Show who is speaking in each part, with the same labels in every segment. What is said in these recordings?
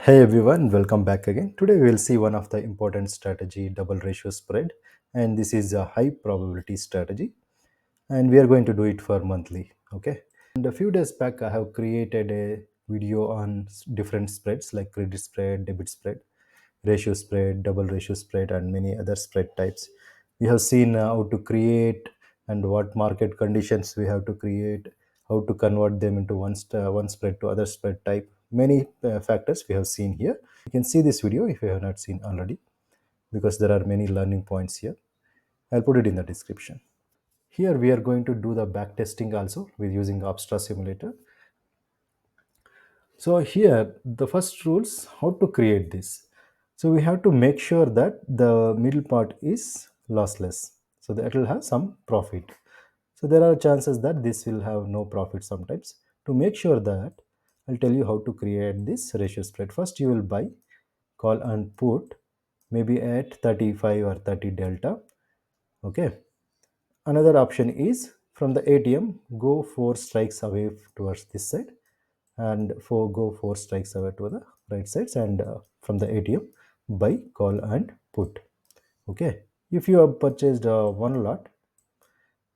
Speaker 1: Hey everyone, welcome back again. Today we will see one of the important strategy, double ratio spread, and this is a high probability strategy, and we are going to do it for monthly. Okay. And a few days back, I have created a video on different spreads like credit spread, debit spread, ratio spread, double ratio spread, and many other spread types. We have seen how to create and what market conditions we have to create, how to convert them into one spread to other spread type. Many factors we have seen here. You can see this video if you have not seen already because there are many learning points here. I'll put it in the description. Here we are going to do the back testing also with using Abstra simulator. So here the first rules how to create this. So we have to make sure that the middle part is lossless. So that it will have some profit. So there are chances that this will have no profit sometimes. To make sure that, I'll tell you how to create this ratio spread. First you will buy, call and put maybe at 35 or 30 delta. Okay. Another option is from the ATM, go 4 strikes away towards this side and go 4 strikes away to the right sides and from the ATM, buy, call and put. Okay. If you have purchased one lot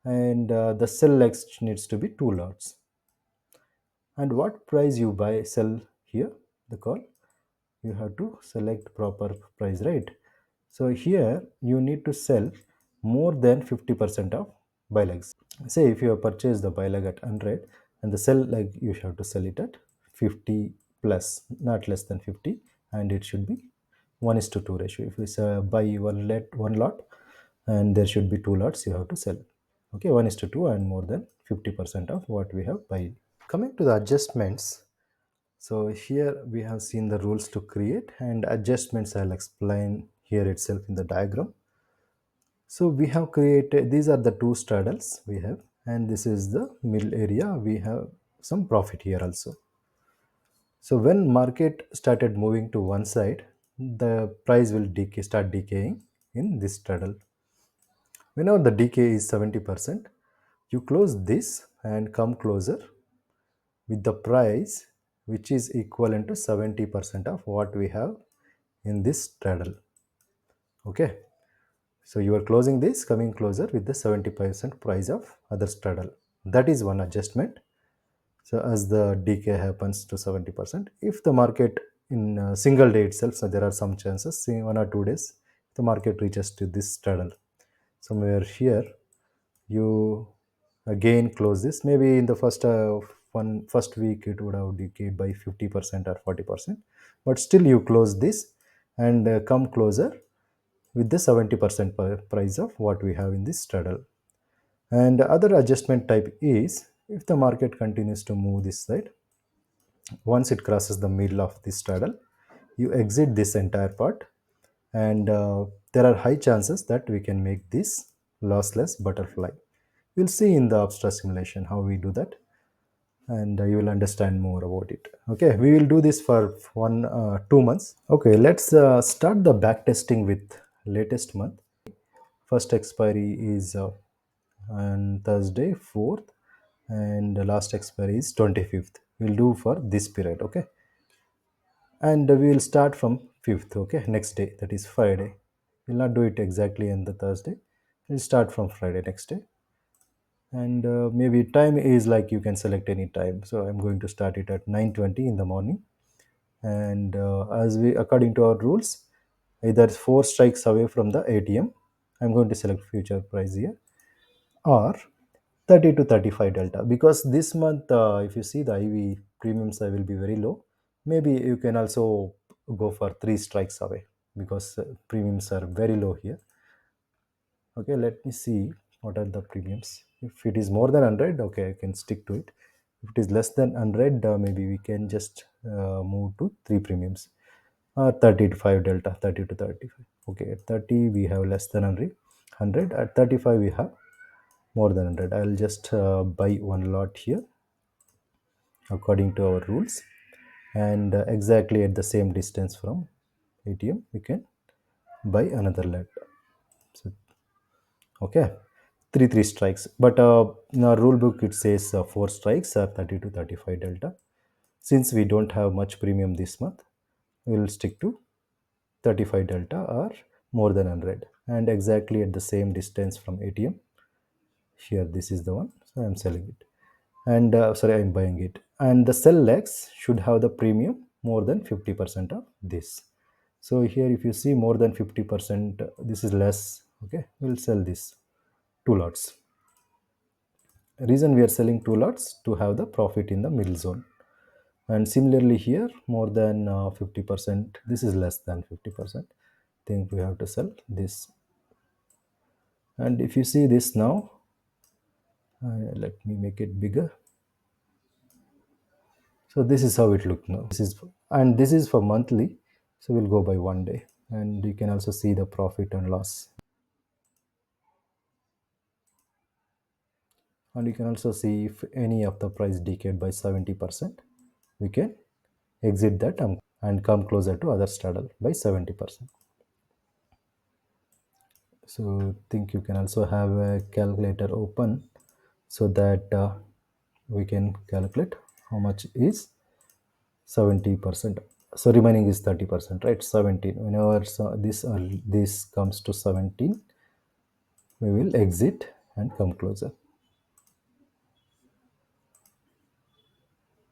Speaker 1: and the sell legs needs to be two lots. And what price you buy, sell here, the call, you have to select proper price, right? So here you need to sell more than 50% of buy legs. Say if you have purchased the buy leg at 100 and the sell leg you have to sell it at 50 plus, not less than 50, and it should be 1 is to 2 ratio. If you buy one lot and there should be two lots you have to sell. Okay, 1 is to 2 and more than 50% of what we have buy. Coming to the adjustments, so here we have seen the rules to create and adjustments I'll explain here itself in the diagram. So we have created, these are the two straddles we have, and this is the middle area. We have some profit here also. So when market started moving to one side, the price will start decaying in this straddle. Whenever the decay is 70%, you close this and come closer with the price which is equivalent to 70% of what we have in this straddle. Okay. So you are closing this, coming closer with the 70% price of other straddle. That is one adjustment. So as the decay happens to 70%, if the market in a single day itself, so there are some chances, say 1 or 2 days, the market reaches to this straddle. Somewhere here, you again close this. Maybe in the first week it would have decayed by 50% or 40%, but still you close this and come closer with the 70% price of what we have in this straddle. And the other adjustment type is if the market continues to move this side, once it crosses the middle of this straddle, you exit this entire part, and there are high chances that we can make this lossless butterfly. We'll see in the abstract simulation how we do that, and you will understand more about it. Okay, we will do this for 2 months. Okay, let's start the back testing with latest month. First expiry is on Thursday 4th, and the last expiry is 25th. We'll do for this period. Okay, and we will start from 5th. Okay, next day, that is Friday. We'll not do it exactly on the Thursday. We'll start from Friday next day, and maybe time is like you can select any time. So I'm going to start it at 9:20 in the morning, and as we according to our rules, either 4 strikes away from the ATM, I'm going to select future price here, or 30 to 35 delta, because this month if you see the IV premiums I will be very low. Maybe you can also go for 3 strikes away because premiums are very low here. Okay, let me see what are the premiums. If it is more than 100, okay, I can stick to it. If it is less than 100, maybe we can just move to 3 premiums. 35 delta, 30 to 35. Okay, at 30 we have less than 100. At 35 we have more than 100. I'll just buy one lot here according to our rules, and exactly at the same distance from ATM we can buy another lot. So okay, three strikes, but in our rule book it says 4 strikes are 30 to 35 delta. Since we don't have much premium this month, we'll stick to 35 delta or more than 100, and exactly at the same distance from ATM. Here this is the one, so I'm selling it, and sorry, I'm buying it. And the sell legs should have the premium more than 50% of this. So here if you see more than 50%, this is less. Okay, we'll sell this two lots. Reason we are selling two lots, to have the profit in the middle zone. And similarly here, more than 50%, this is less than 50%, think we have to sell this. And if you see this now, let me make it bigger. So this is how it look now. This is for monthly, so we'll go by one day, and you can also see the profit and loss. And you can also see if any of the price decayed by 70%, we can exit that and come closer to other straddle by 70%. So think you can also have a calculator open, so that we can calculate how much is 70%. So remaining is 30%, right? 17. Whenever this comes to 17, we will exit and come closer.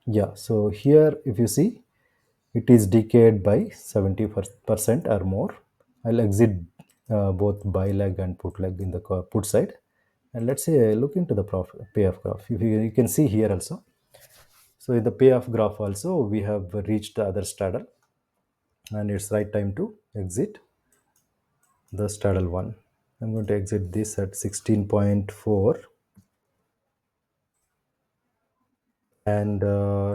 Speaker 1: Yeah, so here if you see, it is decayed by 70% or more. I'll exit both buy leg and put leg in the put side, and let's say look into the profit payoff graph. If you can see here also, so in the payoff graph also we have reached the other straddle, and it's right time to exit the straddle one. I'm going to exit this at 16.4, and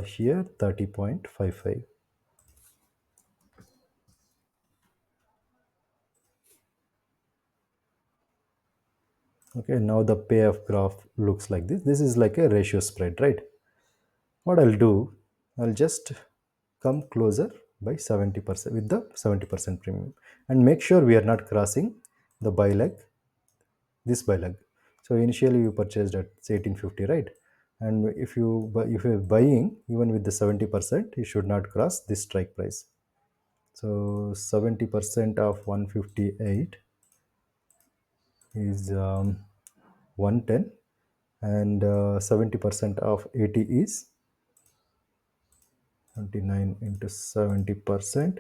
Speaker 1: here 30.55. Okay, now the payoff graph looks like this. This is like a ratio spread, right? What I'll do, I'll just come closer by 70% with the 70% premium, and make sure we are not crossing the buy leg, this buy leg. So initially you purchased at say 1850, right? And if you're buying even with the 70%, you should not cross this strike price. So 70% of 158 is 110, and 70% of 80 is 29 into 70%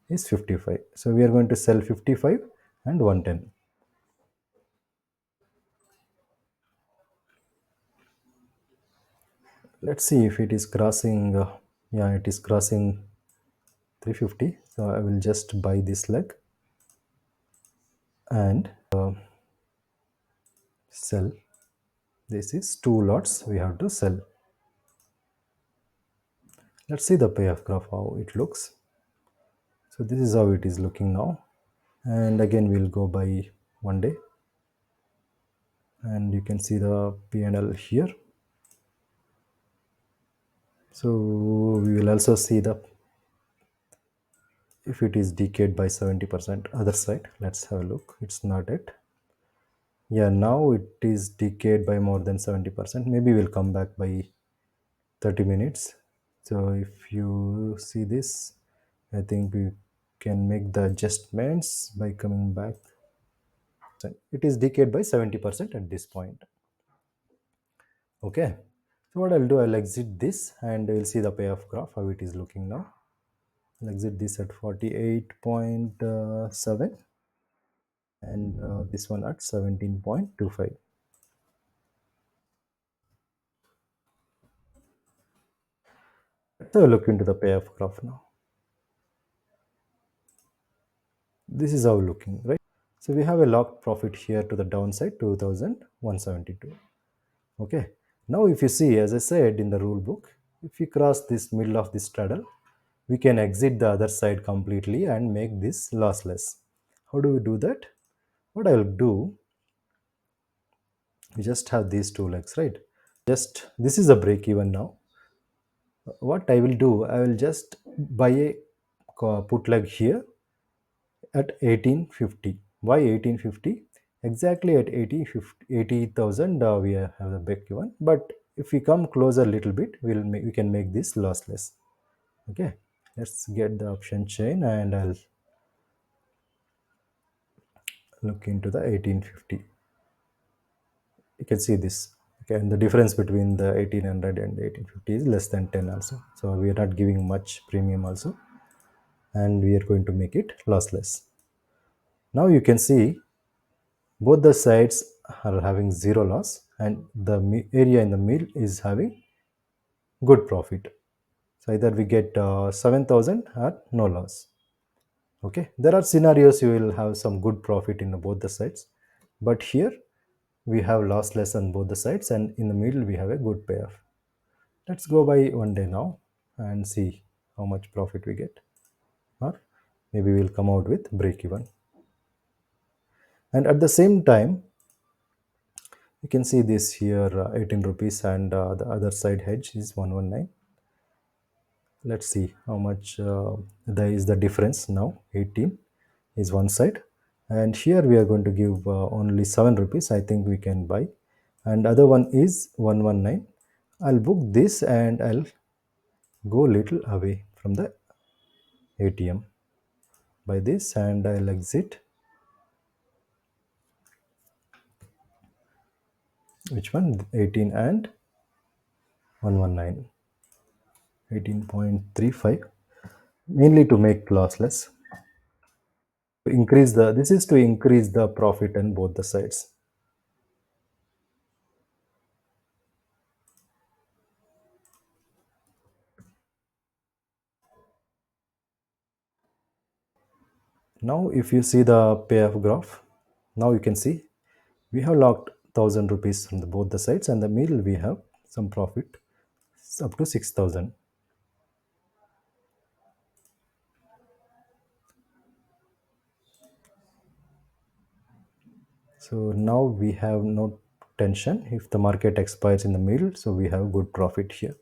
Speaker 1: is 55. So we are going to sell 55 and 110. Let's see if it is crossing. Yeah, it is crossing 350. So I will just buy this leg and sell. This is two lots we have to sell. Let's see the payoff graph, how it looks. So this is how it is looking now. And again, we'll go by one day. And you can see the P&L here. So we will also see the, if it is decayed by 70% other side. Let's have a look. It's not it. Yeah, now it is decayed by more than 70%. Maybe we'll come back by 30 minutes. So if you see this, I think we can make the adjustments by coming back. It is decayed by 70% at this point. Okay, so what I'll do, I'll exit this and we'll see the payoff graph, how it is looking now. I'll exit this at 48.7, and this one at 17.25. Let's have a look into the payoff graph now. This is how looking, right? So we have a locked profit here to the downside, 2172. Okay, now if you see, as I said in the rule book, if you cross this middle of this straddle, we can exit the other side completely and make this lossless. How do we do that? What I will do, we just have these two legs, right? Just this is a break even now. What I will do, I will just buy a put leg here at 1850. Why 1850? Exactly at 80,000 we have the break even. But if we come closer a little bit, we can make this lossless. Okay, Let's get the option chain and I'll look into the 1850. You can see this. Okay, and the difference between the 1800 and 1850 is less than 10 also. So we are not giving much premium also, and we are going to make it lossless. Now you can see both the sides are having zero loss, and the area in the middle is having good profit. So either we get 7,000 or no loss. Okay, there are scenarios you will have some good profit in both the sides, but here we have lossless on both the sides, and in the middle we have a good payoff. Let's go by one day now and see how much profit we get, or maybe we'll come out with break even. And at the same time, you can see this here 18 rupees, and the other side hedge is 119. Let's see how much there is the difference now. 18 is one side, and here we are going to give only 7 rupees. I think we can buy, and other one is 119. I'll book this and I'll go little away from the ATM by this, and I'll exit. Which one? 18 and 119. 18.35, mainly to make lossless. Increase the, this is to increase the profit on both the sides. Now if you see the payoff graph, now you can see we have locked 1,000 rupees from both the sides, and the middle we have some profit up to 6,000. So now we have no tension if the market expires in the middle, so we have good profit here.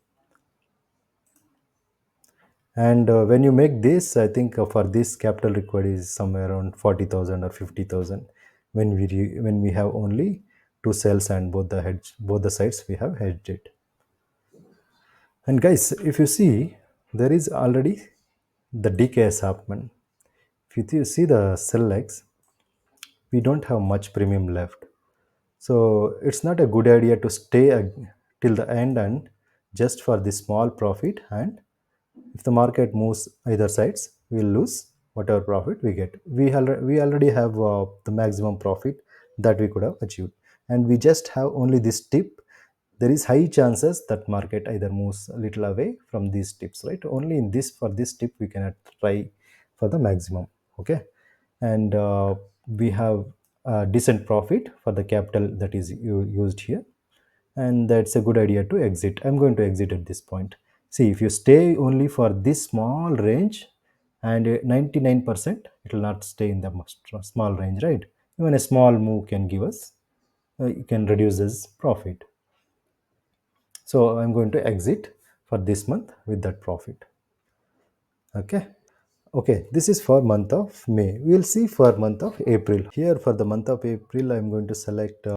Speaker 1: And when you make this, I think for this capital required is somewhere around 40,000 or 50,000. When when we have only two cells and both the sides we have hedged it. And guys, if you see, there is already the decay has happened. If you see the cell legs, we don't have much premium left. So it's not a good idea to stay till the end and just for this small profit. And if the market moves either sides, we'll lose whatever profit we get. We already have the maximum profit that we could have achieved, and we just have only this tip. There is high chances that market either moves a little away from these tips, right? Only in this, for this tip we cannot try for the maximum. Okay, and we have a decent profit for the capital that is used here, and that's a good idea to exit. I'm going to exit at this point. See, if you stay only for this small range, and 99% it will not stay in the small range, right? Even a small move can give us, it can reduce this profit. So I'm going to exit for this month with that profit. Okay. Okay, this is for month of May. We will see for month of April. Here for the month of April, I'm going to select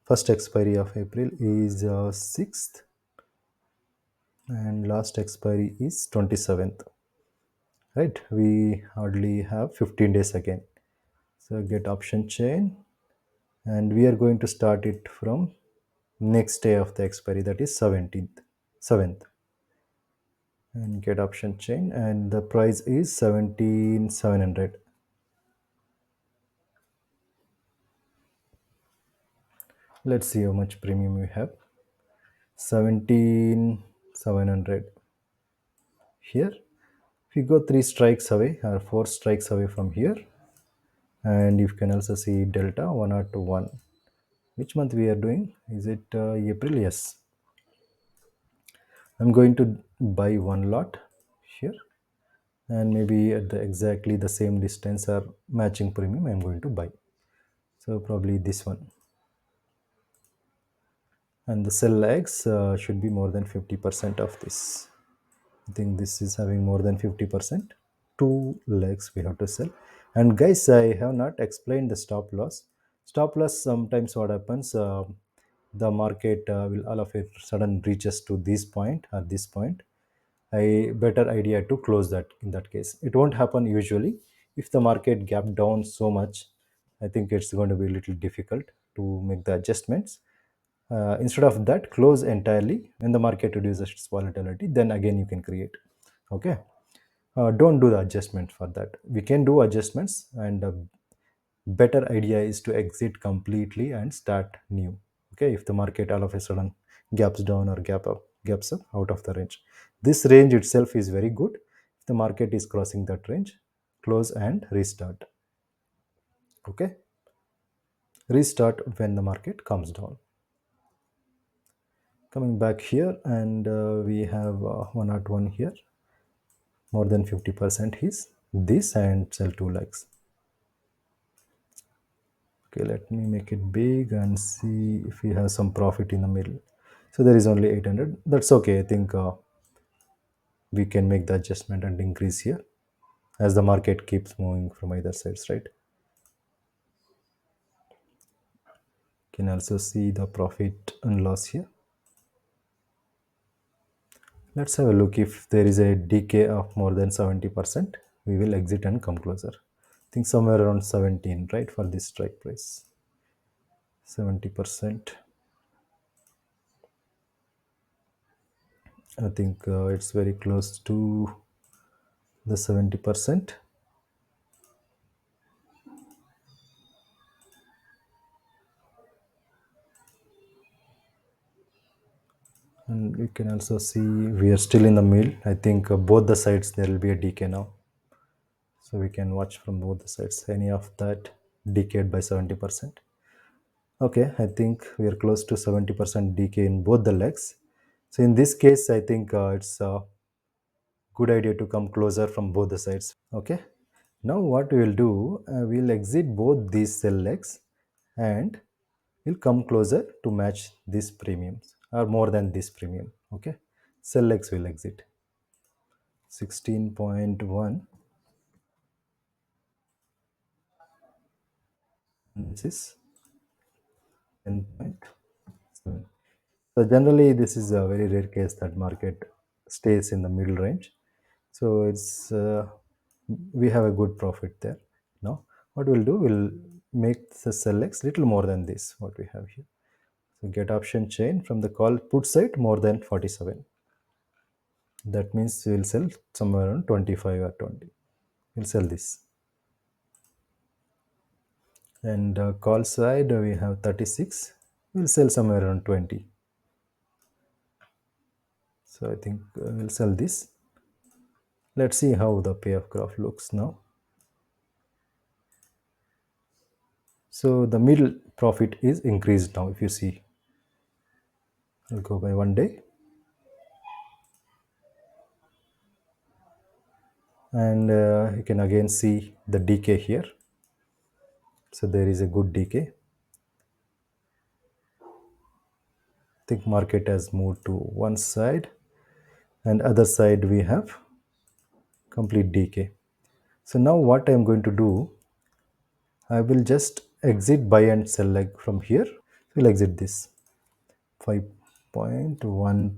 Speaker 1: first expiry of April is 6th, and last expiry is 27th. Right, we hardly have 15 days again. So get option chain, and we are going to start it from next day of the expiry, that is 17th, 7th, and get option chain, and the price is 17,700. Let's see how much premium we have. 17,700. Here if you go 3 strikes away or 4 strikes away from here, and you can also see delta 1 or 2 1. Which month we are doing? Is it April? Yes. I'm going to buy one lot here, and maybe at the exactly the same distance or matching premium I'm going to buy. So probably this one, and the sell legs should be more than 50% of this. I think this is having more than 50%. Two legs we have to sell. And guys, I have not explained the stop loss. Stop loss, sometimes what happens, the market will all of a sudden reaches to this point or this point, a better idea to close that. In that case, it won't happen usually. If the market gap down so much, I think it's going to be a little difficult to make the adjustments. Instead of that, close entirely. When the market reduces its volatility, then again you can create. Okay. Don't do the adjustment for that. We can do adjustments, and better idea is to exit completely and start new. Okay, if the market all of a sudden gaps down or gaps up out of the range, this range itself is very good. If the market is crossing that range, close and restart. Okay, restart when the market comes down. Coming back here, and we have 101 here, more than 50% is this, and sell 2 lakhs. Okay, let me make it big and see if we have some profit in the middle. So there is only 800. That's okay. I think we can make the adjustment and increase here as the market keeps moving from either sides, right? Can also see the profit and loss here. Let's have a look. If there is a decay of more than 70%, we will exit and come closer. I think somewhere around 17, right, for this strike price. 70%. I think it's very close to the 70%. And you can also see we are still in the middle. I think both the sides there will be a decay now. So we can watch from both the sides. Any of that decayed by 70%. Okay, I think we are close to 70% decay in both the legs. So in this case, I think it's a good idea to come closer from both the sides. Okay. Now what we will do, we'll exit both these sell legs, and we'll come closer to match these premiums or more than this premium. Okay. Sell legs will exit 16.1. This is 10.7. So generally, this is a very rare case that market stays in the middle range. So it's we have a good profit there. Now, what we'll do, we'll make the sell X little more than this. What we have here. So get option chain from the call put side more than 47. That means we'll sell somewhere around 25 or 20. We'll sell this. And call side we have 36. We'll sell somewhere around 20. So I think we'll sell this. Let's see how the payoff graph looks now. So the middle profit is increased now. If you see, I'll go by 1 day, and you can again see the decay here. So there is a good decay. I think market has moved to one side, and other side we have complete decay. So now what I'm going to do, I will just exit buy and sell leg from here. We'll exit this 5.15,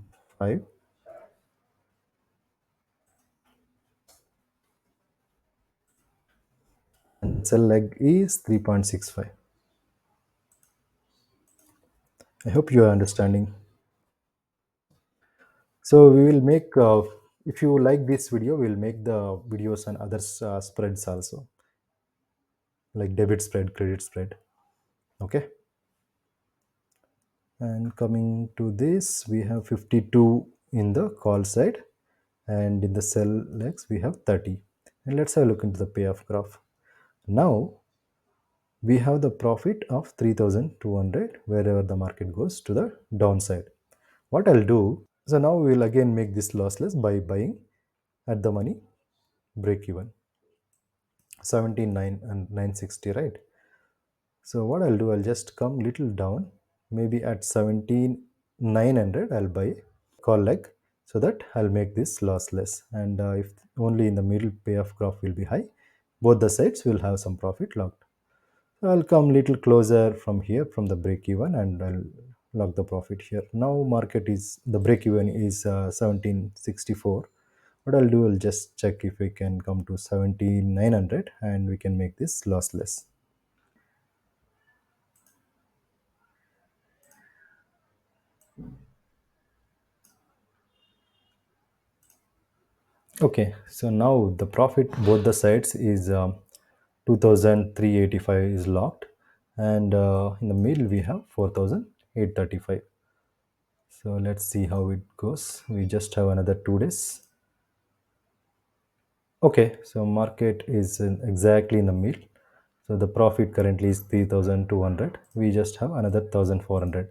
Speaker 1: and sell leg is 3.65. I hope you are understanding. So we will make, if you like this video, we'll make the videos on other spreads also, like debit spread, credit spread. Okay. And coming to this, we have 52 in the call side, and in the sell legs we have 30. And let's have a look into the payoff graph. Now we have the profit of 3200 wherever the market goes to the downside. What I'll do, so now we will again make this lossless by buying at the money break even 17.9 and 960, right? So what I'll do, I'll just come little down, maybe at 17,900 I'll buy call leg, so that I'll make this lossless. And if only in the middle payoff graph will be high, both the sides will have some profit locked. So I'll come little closer from here from the break even, and I'll lock the profit here. Now market is, the break even is 1764. What I'll do, I'll just check if we can come to 7900 and we can make this lossless. Okay, so now the profit both the sides is 2385 is locked, and in the middle we have 4835. So let's see how it goes. We just have another 2 days. Okay, so market is exactly in the middle. So the profit currently is 3200. We just have another 1400.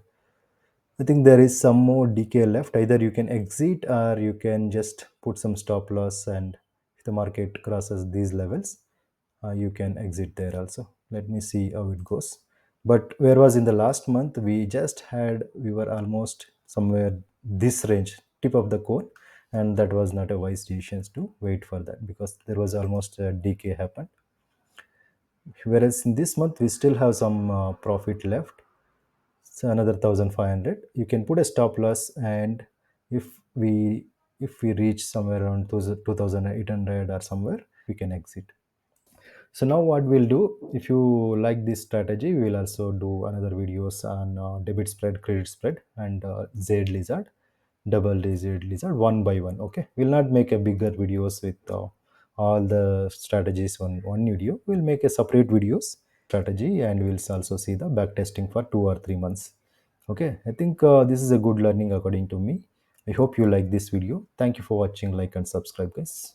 Speaker 1: I think there is some more decay left. Either you can exit or you can just put some stop loss, and if the market crosses these levels, you can exit there also. Let me see how it goes. But where was in the last month, we were almost somewhere this range, tip of the cone, and that was not a wise decision to wait for that because there was almost a decay happened. Whereas in this month, we still have some profit left, so another 1500 you can put a stop loss, and if we reach somewhere around 2800 or somewhere, we can exit. So now what we'll do, if you like this strategy, we'll also do another videos on debit spread, credit spread, and z lizard, double digit lizard, one by one. Okay, we'll not make a bigger videos with all the strategies on one video. We'll make a separate videos strategy, and we'll also see the back testing for 2 or 3 months. Okay, I think this is a good learning according to me. I hope you like this video. Thank you for watching. Like and subscribe, guys.